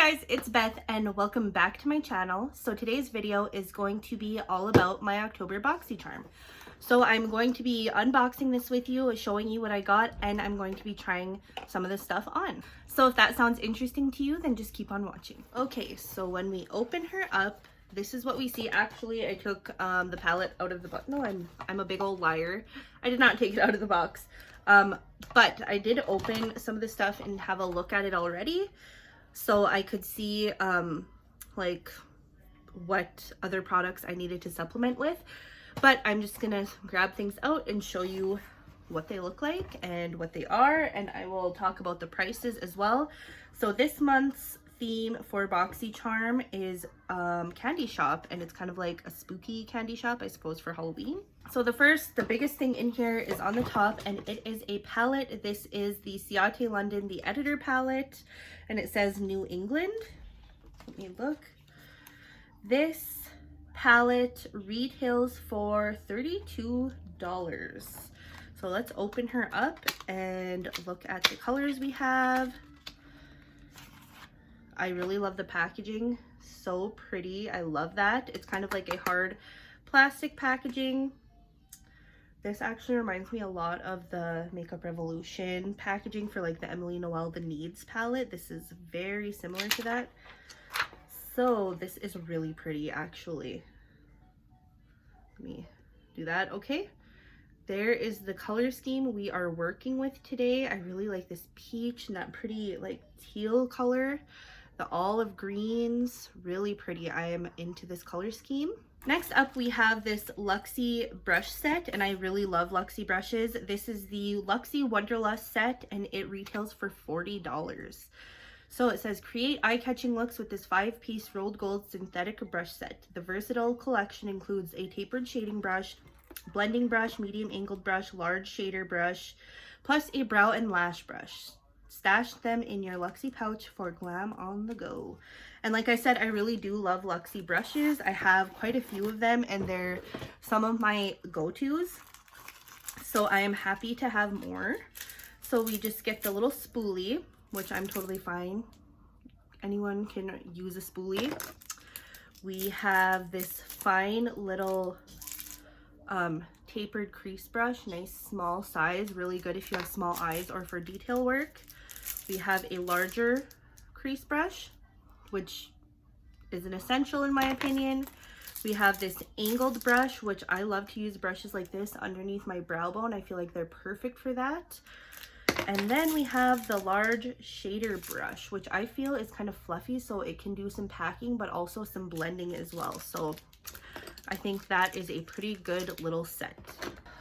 guys, it's Beth and welcome back to my channel. So today's video is going to be all about my October Boxycharm. So I'm going to be unboxing this with you, showing you what I got, and I'm going to be trying some of this stuff on. So if that sounds interesting to you, then just keep on watching. Okay, so when we open her up, this is what we see. Actually, I took the palette out of the box. No, I'm a big old liar. I did not take it out of the box. But I did open some of the stuff and have a look at it already. So I could see like what other products I needed to supplement with, but I'm just gonna grab things out and show you what they look like and what they are, and I will talk about the prices as well. So this month's theme for Boxycharm is candy shop, and it's kind of like a spooky candy shop, I suppose, for Halloween. So the biggest thing in here is on the top, and it is a palette. This is the Ciaté London, the Editor palette, and it says New England. Let me look. This palette retails for $32. So let's open her up and look at the colors we have. I really love the packaging. So pretty. I love that. It's kind of like a hard plastic packaging. This actually reminds me a lot of the Makeup Revolution packaging for like the Emily Noel The Needs palette. This is very similar to that. So this is really pretty, actually. Let me do that. Okay. There is the color scheme we are working with today. I really like this peach and that pretty like teal color. The olive greens, really pretty. I am into this color scheme. Next up, we have this Luxie brush set, and I really love Luxie brushes. This is the Luxie Wanderlust set, and it retails for $40. So it says, create eye-catching looks with this 5-piece rolled gold synthetic brush set. The versatile collection includes a tapered shading brush, blending brush, medium angled brush, large shader brush, plus a brow and lash brush. Stash them in your Luxie pouch for glam on the go. And like I said, I really do love Luxie brushes. I have quite a few of them, and they're some of my go-tos. So I am happy to have more. So we just get the little spoolie, which I'm totally fine. Anyone can use a spoolie. We have this fine little tapered crease brush, nice small size, really good if you have small eyes or for detail work. We have a larger crease brush, which is an essential in my opinion. We have this angled brush, which I love to use brushes like this underneath my brow bone. I feel like they're perfect for that. And then we have the large shader brush, which I feel is kind of fluffy, so it can do some packing, but also some blending as well. So I think that is a pretty good little set.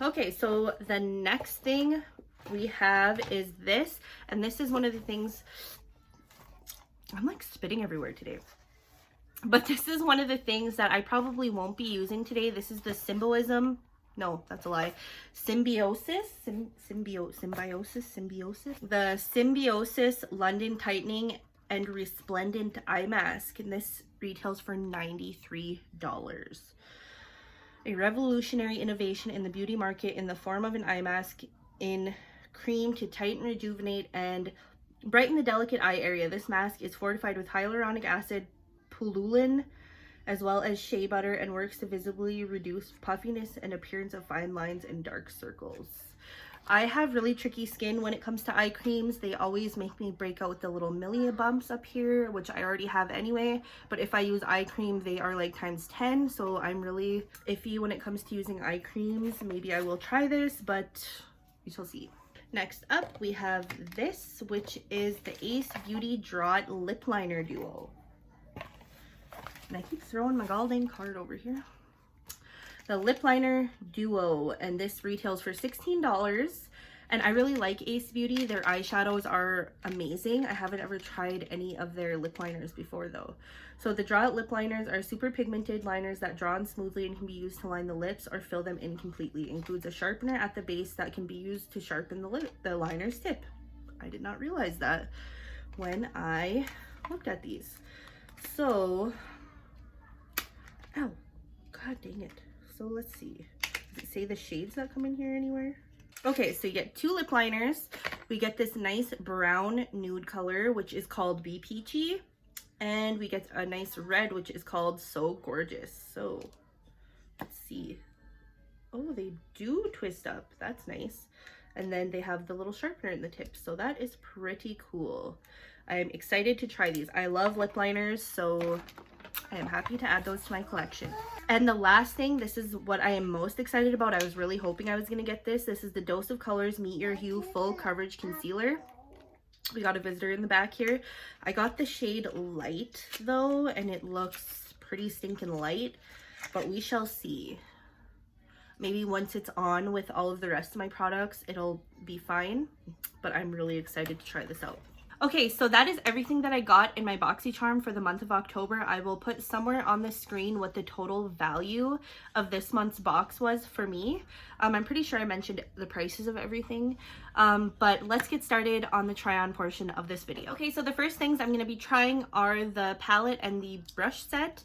Okay, so the next thing we have is this, and this is one of the things, I'm like spitting everywhere today, but this is one of the things that I probably won't be using today. This is the Symbiosis. No, that's a lie. Symbiosis. The Symbiosis London Tightening and Resplendent Eye Mask, and this retails for $93. A revolutionary innovation in the beauty market in the form of an eye mask in cream to tighten, rejuvenate, and brighten the delicate eye area. This mask is fortified with hyaluronic acid, pullulan, as well as shea butter, and works to visibly reduce puffiness and appearance of fine lines and dark circles. I have really tricky skin when it comes to eye creams. They always make me break out with the little milia bumps up here, which I already have anyway. But if I use eye cream, they are like times 10. So I'm really iffy when it comes to using eye creams. Maybe I will try this, but we shall see. Next up, we have this, which is the Ace Beauty Beautē Lipliner Duo. And I keep throwing my golden card over here. The Lip Liner Duo, and this retails for $16. And I really like Ace Beauty. Their eyeshadows are amazing. I haven't ever tried any of their lip liners before though. So the Draw It lip liners are super pigmented liners that draw on smoothly and can be used to line the lips or fill them in completely. Includes a sharpener at the base that can be used to sharpen the liner's tip. I did not realize that when I looked at these. So, ow, god dang it. So let's see, does it say the shades that come in here anywhere? Okay, so you get 2 lip liners. We get this nice brown nude color, which is called Be Peachy. And we get a nice red, which is called So Gorgeous. So let's see. Oh, they do twist up. That's nice. And then they have the little sharpener in the tip. So that is pretty cool. I'm excited to try these. I love lip liners, so I am happy to add those to my collection. And the last thing, this is what I am most excited about. I was really hoping I was going to get this. This is the Dose of Colors Meet Your Hue Full Coverage Concealer. We got a visitor in the back here. I got the shade Light though, and it looks pretty stinking light, but we shall see. Maybe once it's on with all of the rest of my products, it'll be fine, but I'm really excited to try this out. Okay, so that is everything that I got in my Boxycharm for the month of October. I will put somewhere on the screen what the total value of this month's box was for me. I'm pretty sure I mentioned the prices of everything, but let's get started on the try-on portion of this video. Okay, so the first things I'm going to be trying are the palette and the brush set.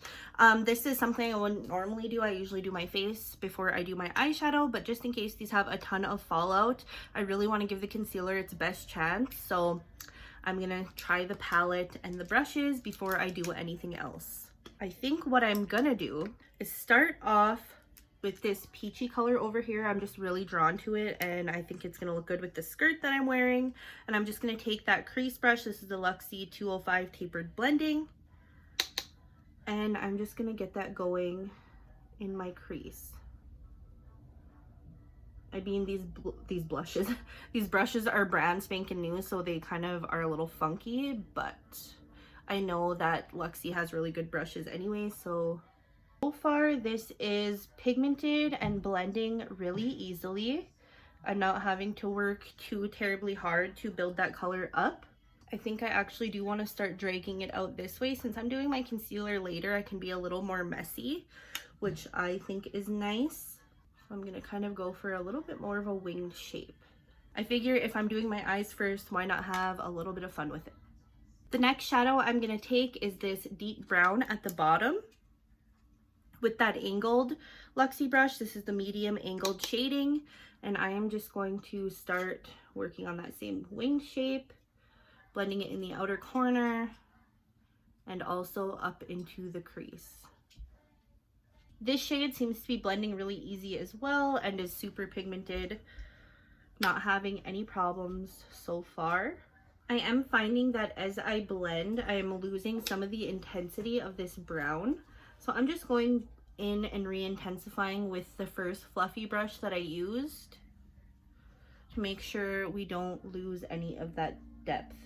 This is something I wouldn't normally do. I usually do my face before I do my eyeshadow, but just in case these have a ton of fallout, I really want to give the concealer its best chance. So I'm gonna try the palette and the brushes before I do anything else. I think what I'm gonna do is start off with this peachy color over here. I'm just really drawn to it, and I think it's gonna look good with the skirt that I'm wearing. And I'm just gonna take that crease brush. This is the Luxie 205 Tapered Blending. And I'm just gonna get that going in my crease. I mean, these blushes, these brushes are brand spanking new, so they kind of are a little funky, but I know that Luxie has really good brushes anyway. So far this is pigmented and blending really easily. I'm not having to work too terribly hard to build that color up. I think I actually do want to start dragging it out this way. Since I'm doing my concealer later, I can be a little more messy, which I think is nice. I'm gonna kind of go for a little bit more of a winged shape. I figure if I'm doing my eyes first, why not have a little bit of fun with it? The next shadow I'm gonna take is this deep brown at the bottom with that angled Luxie brush. This is the medium angled shading, and I am just going to start working on that same winged shape, blending it in the outer corner and also up into the crease. This shade seems to be blending really easy as well and is super pigmented, not having any problems so far. I am finding that as I blend, I am losing some of the intensity of this brown. So I'm just going in and re-intensifying with the first fluffy brush that I used to make sure we don't lose any of that depth.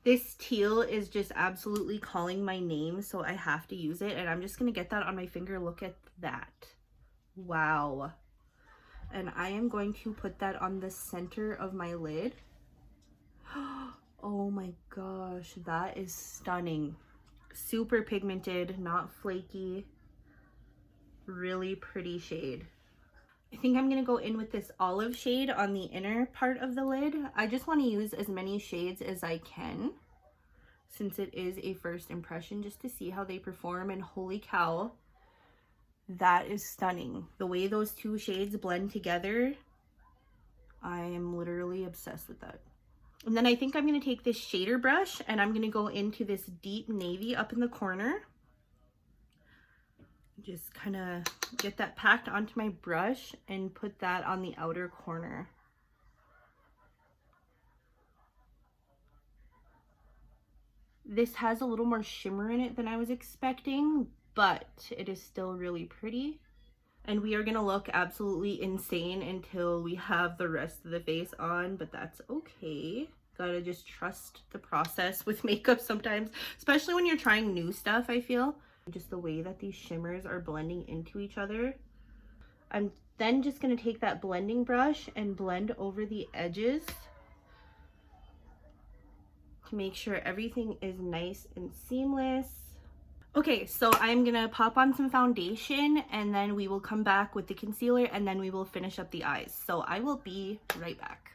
This teal is just absolutely calling my name, so I have to use it, and I'm just gonna get that on my finger. Look at that. Wow. And I am going to put that on the center of my lid. Oh my gosh, that is stunning. Super pigmented, not flaky. Really pretty shade. I think I'm gonna go in with this olive shade on the inner part of the lid. I just want to use as many shades as I can, since it is a first impression, just to see how they perform. And holy cow, that is stunning. The way those two shades blend together, I am literally obsessed with that. And then I think I'm gonna take this shader brush and I'm gonna go into this deep navy up in the corner. Just kind of get that packed onto my brush and put that on the outer corner. This has a little more shimmer in it than I was expecting, but it is still really pretty. And we are gonna look absolutely insane until we have the rest of the face on, but that's okay. Gotta just trust the process with makeup sometimes, especially when you're trying new stuff, I feel. Just the way that these shimmers are blending into each other. I'm then just going to take that blending brush and blend over the edges to make sure everything is nice and seamless. Okay, so I'm going to pop on some foundation and then we will come back with the concealer and then we will finish up the eyes. So I will be right back.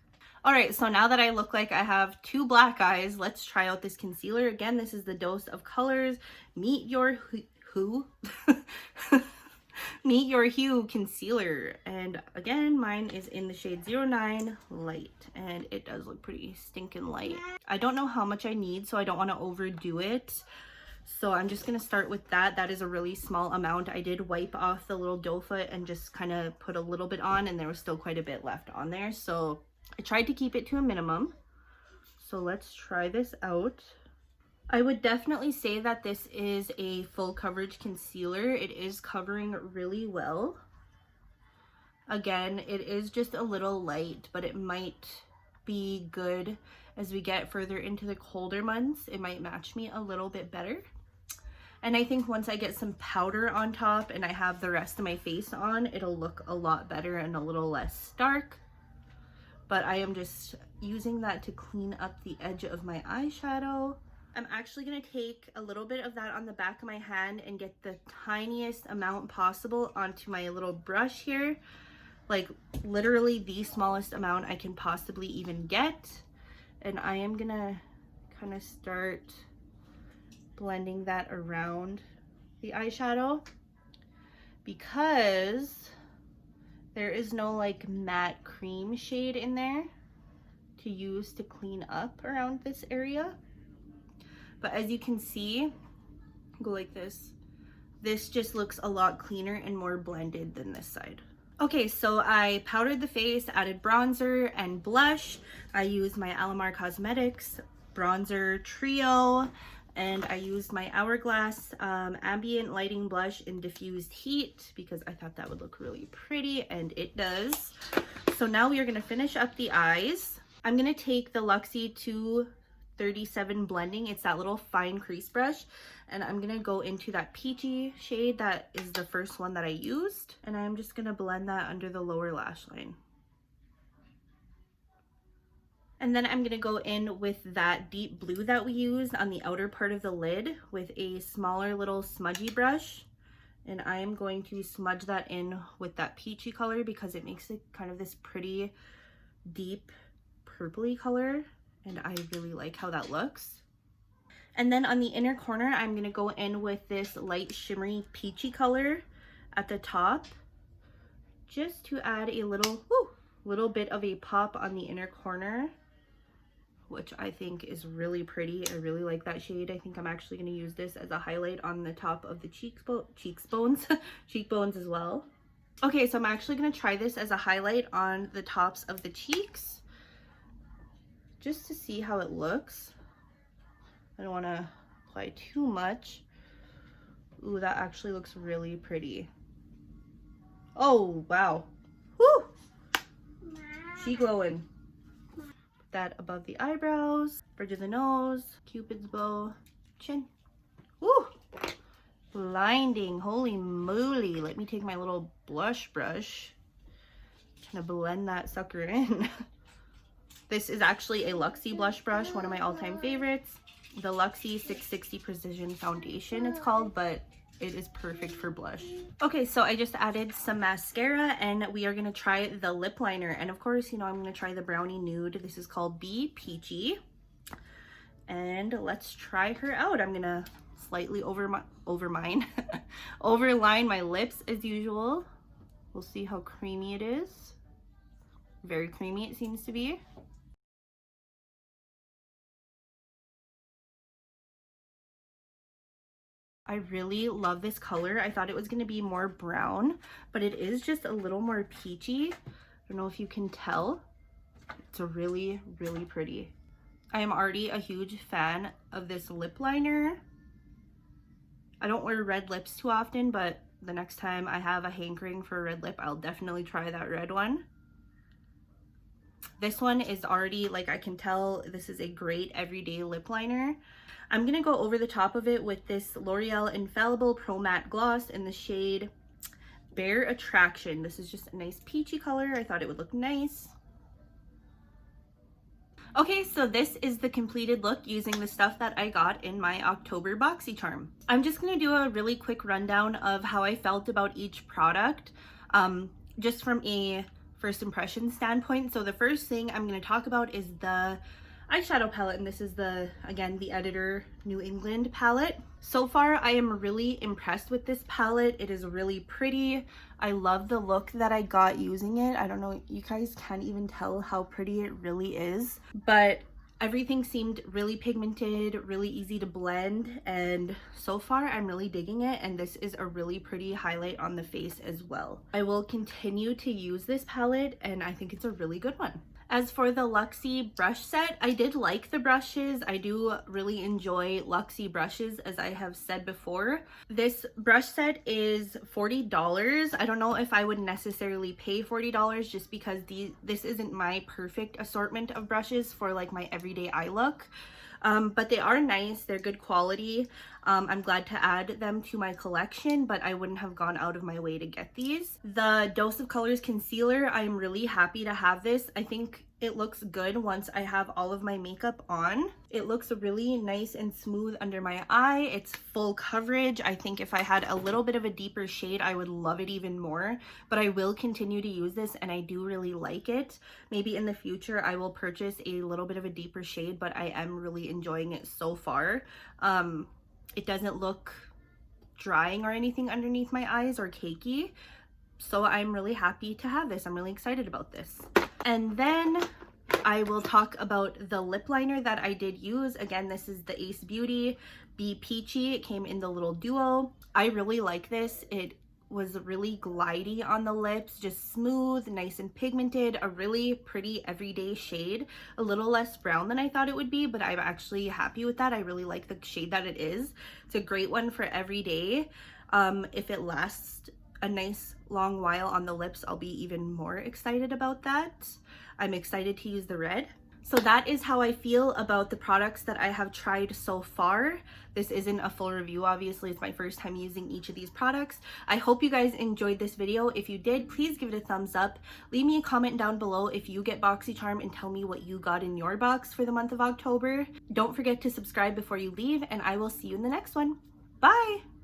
All right, so now that I look like I have two black eyes, let's try out this concealer. Again, this is the Dose of Colors Meet Your Meet Your Hue concealer. And again, mine is in the shade 09 Light, and it does look pretty stinking light. I don't know how much I need, so I don't want to overdo it. So I'm just going to start with that. That is a really small amount. I did wipe off the little doe foot and just kind of put a little bit on, and there was still quite a bit left on there. So I tried to keep it to a minimum. So let's try this out. I would definitely say that this is a full coverage concealer. It is covering really well. Again, it is just a little light, but it might be good as we get further into the colder months. It might match me a little bit better. And I think once I get some powder on top and I have the rest of my face on, it'll look a lot better and a little less stark. But I am just using that to clean up the edge of my eyeshadow. I'm actually going to take a little bit of that on the back of my hand and get the tiniest amount possible onto my little brush here. Like literally the smallest amount I can possibly even get. And I am going to kind of start blending that around the eyeshadow, because there is no like matte cream shade in there to use to clean up around this area. But as you can see, go like this. This just looks a lot cleaner and more blended than this side. Okay, so I powdered the face, added bronzer and blush. I used my Alamar Cosmetics bronzer trio, and I used my Hourglass Ambient Lighting Blush in Diffused Heat because I thought that would look really pretty, and it does. So now we are going to finish up the eyes. I'm going to take the Luxie 237 blending. It's that little fine crease brush, and I'm going to go into that peachy shade that is the first one that I used, and I'm just going to blend that under the lower lash line. And then I'm going to go in with that deep blue that we used on the outer part of the lid with a smaller little smudgy brush. And I am going to smudge that in with that peachy color because it makes it kind of this pretty deep purpley color. And I really like how that looks. And then on the inner corner, I'm going to go in with this light shimmery peachy color at the top, just to add a little bit of a pop on the inner corner, which I think is really pretty. I really like that shade. I think I'm actually going to use this as a highlight on the top of the cheekbones as well. Okay, so I'm actually going to try this as a highlight on the tops of the cheeks, just to see how it looks. I don't want to apply too much. Ooh, that actually looks really pretty. Oh, wow. Woo! She glowing. That above the eyebrows, bridge of the nose, Cupid's bow, chin. Woo! Blinding, holy moly. Let me take my little blush brush, kind of blend that sucker in. This is actually a Luxie blush brush, one of my all-time favorites. The Luxie 660 Precision Foundation it's called, but it is perfect for blush. Okay, so I just added some mascara, and we are going to try the lip liner. And of course, you know, I'm going to try the Brownie Nude. This is called Be Peachy. And let's try her out. I'm going to slightly overline my lips as usual. We'll see how creamy it is. Very creamy it seems to be. I really love this color. I thought it was going to be more brown, but it is just a little more peachy. I don't know if you can tell. It's really, really pretty. I am already a huge fan of this lip liner. I don't wear red lips too often, but the next time I have a hankering for a red lip, I'll definitely try that red one. This one is already, like, I can tell this is a great everyday lip liner. I'm going to go over the top of it with this L'Oreal Infallible Pro Matte Gloss in the shade Bare Attraction. This is just a nice peachy color. I thought it would look nice. Okay, so this is the completed look using the stuff that I got in my October Boxycharm. I'm just going to do a really quick rundown of how I felt about each product, just from a first impression standpoint. So the first thing I'm going to talk about is the eyeshadow palette, and this is again the Editor New England palette. So far I am really impressed with this palette. It is really pretty. I love the look that I got using it. I don't know, you guys can't even tell how pretty it really is, but Everything seemed really pigmented, really easy to blend, and so far I'm really digging it, and this is a really pretty highlight on the face as well. I will continue to use this palette, and I think it's a really good one. As for the Luxie brush set, I did like the brushes. I do really enjoy Luxie brushes, as I have said before. This brush set is $40. I don't know if I would necessarily pay $40 just because this isn't my perfect assortment of brushes for like my everyday eye look. But they are nice, they're good quality. I'm glad to add them to my collection, but I wouldn't have gone out of my way to get these. The Dose of Colors concealer, I'm really happy to have this. I think it looks good once I have all of my makeup on. It looks really nice and smooth under my eye. It's full coverage. I think if I had a little bit of a deeper shade, I would love it even more, but I will continue to use this and I do really like it. Maybe in the future I will purchase a little bit of a deeper shade, but I am really enjoying it so far. It doesn't look drying or anything underneath my eyes or cakey, so I'm really happy to have this. I'm really excited about this. And then I will talk about the lip liner that I did use. Again, this is the Ace Beauty Be Peachy. It came in the little duo. I really like this. It was really glidey on the lips, just smooth, nice and pigmented, a really pretty everyday shade. A little less brown than I thought it would be, but I'm actually happy with that. I really like the shade that it is. It's a great one for every day. If it lasts a nice long while on the lips, I'll be even more excited about that. I'm excited to use the red. So that is how I feel about the products that I have tried so far. This isn't a full review, obviously. It's my first time using each of these products. I hope you guys enjoyed this video. If you did, please give it a thumbs up. Leave me a comment down below if you get Boxycharm and tell me what you got in your box for the month of October. Don't forget to subscribe before you leave, and I will see you in the next one. Bye!